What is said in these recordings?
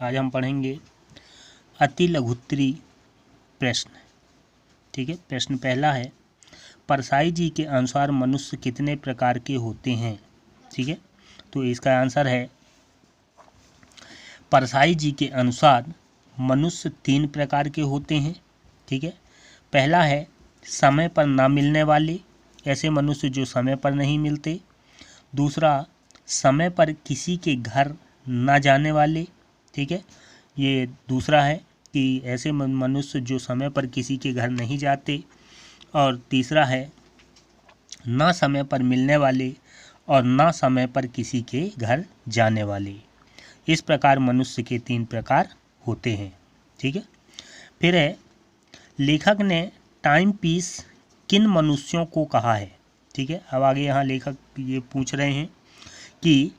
आज हम पढ़ेंगे अति लघुत्तरी प्रश्न। ठीक है, प्रश्न पहला है, परसाई जी के अनुसार मनुष्य कितने प्रकार के होते हैं। ठीक है, तो इसका आंसर है, परसाई जी के अनुसार मनुष्य 3 प्रकार के होते हैं। ठीक है, पहला है समय पर ना मिलने वाले, ऐसे मनुष्य जो समय पर नहीं मिलते। दूसरा, समय पर किसी के घर ना जाने वाले। ठीक है, ये दूसरा है कि ऐसे मनुष्य जो समय पर किसी के घर नहीं जाते। और तीसरा है ना समय पर मिलने वाले और ना समय पर किसी के घर जाने वाले। इस प्रकार मनुष्य के 3 प्रकार होते हैं। ठीक है, फिर है, लेखक ने टाइम पीस किन मनुष्यों को कहा है। ठीक है, अब आगे यहाँ लेखक ये पूछ रहे हैं कि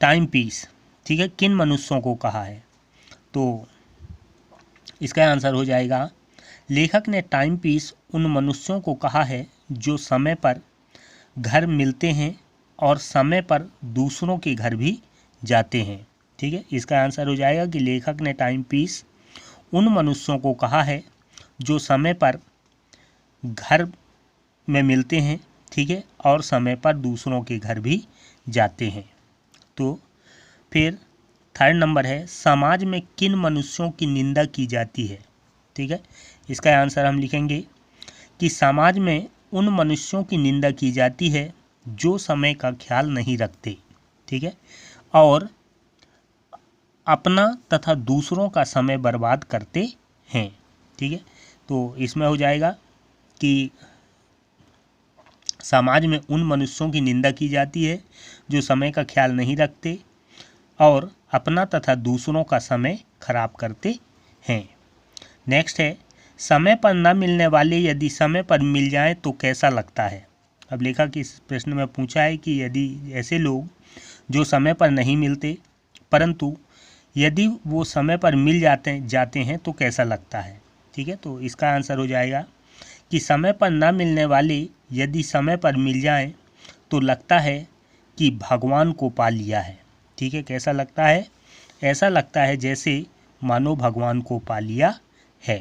टाइम पीस, ठीक है, किन मनुष्यों को कहा है। तो इसका आंसर हो जाएगा, लेखक ने टाइम पीस उन मनुष्यों को कहा है जो समय पर घर मिलते हैं और समय पर दूसरों के घर भी जाते हैं। ठीक है, इसका आंसर हो जाएगा कि लेखक ने टाइम पीस उन मनुष्यों को कहा है जो समय पर घर में मिलते हैं, ठीक है, और समय पर दूसरों के घर भी जाते हैं। तो फिर थर्ड नंबर है, समाज में किन मनुष्यों की निंदा की जाती है। ठीक है, इसका आंसर हम लिखेंगे कि समाज में उन मनुष्यों की निंदा की जाती है जो समय का ख्याल नहीं रखते। ठीक है, और अपना तथा दूसरों का समय बर्बाद करते हैं। ठीक है, तो इसमें हो जाएगा कि समाज में उन मनुष्यों की निंदा की जाती है जो समय का ख्याल नहीं रखते और अपना तथा दूसरों का समय खराब करते हैं। नेक्स्ट है, समय पर न मिलने वाले यदि समय पर मिल जाएं तो कैसा लगता है। अब लेखक इस प्रश्न में पूछा है कि यदि ऐसे लोग जो समय पर नहीं मिलते परंतु यदि वो समय पर मिल जाते हैं तो कैसा लगता है। ठीक है, तो इसका आंसर हो जाएगा कि समय पर न मिलने वाले यदि समय पर मिल जाएं तो लगता है कि भगवान को पा लिया है। ठीक है, कैसा लगता है, ऐसा लगता है जैसे मानो भगवान को पा लिया है।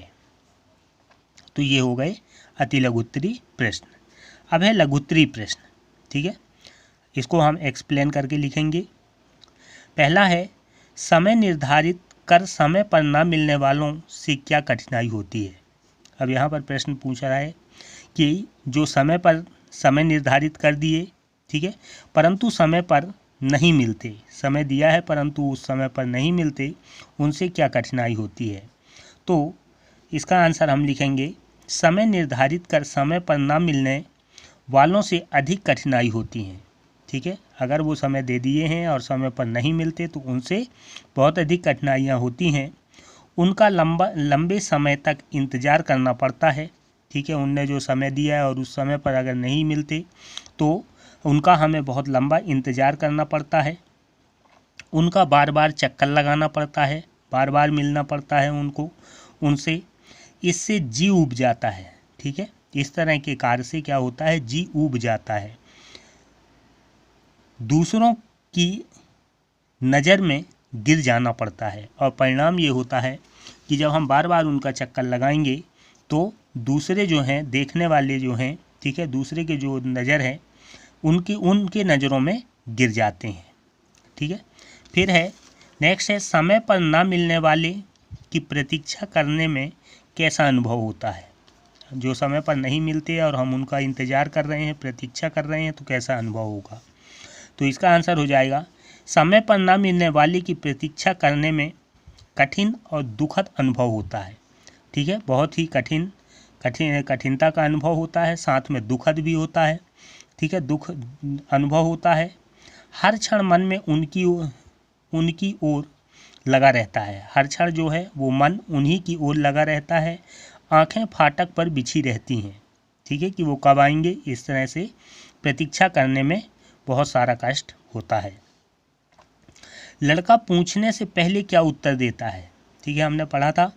तो ये हो गए अति लघुत्तरी प्रश्न। अब है लघुत्तरी प्रश्न। ठीक है, इसको हम एक्सप्लेन करके लिखेंगे। पहला है, समय निर्धारित कर समय पर ना मिलने वालों से क्या कठिनाई होती है। अब यहाँ पर प्रश्न पूछ रहा है कि जो समय पर समय निर्धारित कर दिए, ठीक है, परंतु समय पर नहीं मिलते, समय दिया है परंतु उस समय पर नहीं मिलते, उनसे क्या कठिनाई होती है। तो इसका आंसर हम लिखेंगे, समय निर्धारित कर समय पर ना मिलने वालों से अधिक कठिनाई होती हैं। ठीक है, अगर वो समय दे दिए हैं और समय पर नहीं मिलते तो उनसे बहुत अधिक कठिनाइयाँ होती हैं। उनका लंबे समय तक इंतज़ार करना पड़ता है। ठीक है, उनने जो समय दिया है और उस समय पर अगर नहीं मिलते तो उनका हमें बहुत लंबा इंतज़ार करना पड़ता है। उनका बार बार चक्कर लगाना पड़ता है, बार बार मिलना पड़ता है उनसे। इससे जी उब जाता है। ठीक है, इस तरह के कार्य से क्या होता है, जी उब जाता है। दूसरों की नज़र में गिर जाना पड़ता है और परिणाम ये होता है कि जब हम बार बार उनका चक्कर लगाएंगे तो दूसरे जो हैं, देखने वाले जो हैं, ठीक है, दूसरे के जो नज़र है उनके नज़रों में गिर जाते हैं। ठीक है, फिर है, नेक्स्ट है, समय पर ना मिलने वाले की प्रतीक्षा करने में कैसा अनुभव होता है। जो समय पर नहीं मिलते और हम उनका इंतज़ार कर रहे हैं, प्रतीक्षा कर रहे हैं, तो कैसा अनुभव होगा। तो इसका आंसर हो जाएगा, समय पर ना मिलने वाले की प्रतीक्षा करने में कठिन और दुखद अनुभव होता है। ठीक है, बहुत ही कठिनता का अनुभव होता है, साथ में दुखद भी होता है। ठीक है, दुख अनुभव होता है। हर क्षण मन में उनकी ओर लगा रहता है। हर क्षण जो है वो मन उन्हीं की ओर लगा रहता है। आंखें फाटक पर बिछी रहती हैं। ठीक है, कि वो कब आएंगे। इस तरह से प्रतीक्षा करने में बहुत सारा कष्ट होता है। लड़का पूछने से पहले क्या उत्तर देता है। ठीक है, हमने पढ़ा था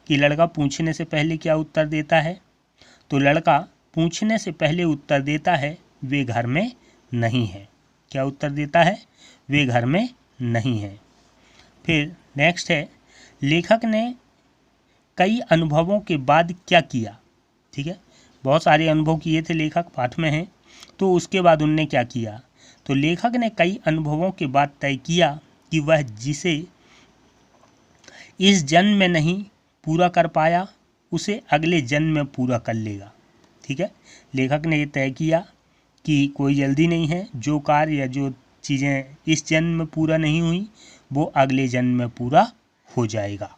कि लड़का पूछने से पहले क्या उत्तर देता है। तो लड़का पूछने से पहले उत्तर देता है, वे घर में नहीं है। क्या उत्तर देता है, वे घर में नहीं है। फिर नेक्स्ट है लेखक ने कई अनुभवों के बाद क्या किया। ठीक है, बहुत सारे अनुभव किए थे लेखक, पाठ में हैं, तो उसके बाद उनने क्या किया। तो लेखक ने कई अनुभवों के बाद तय किया कि वह जिसे इस जन्म में नहीं पूरा कर पाया उसे अगले जन्म में पूरा कर लेगा। ठीक है, लेखक ने ये तय किया कि कोई जल्दी नहीं है, जो कार्य या जो चीज़ें इस जन्म में पूरा नहीं हुई वो अगले जन्म में पूरा हो जाएगा।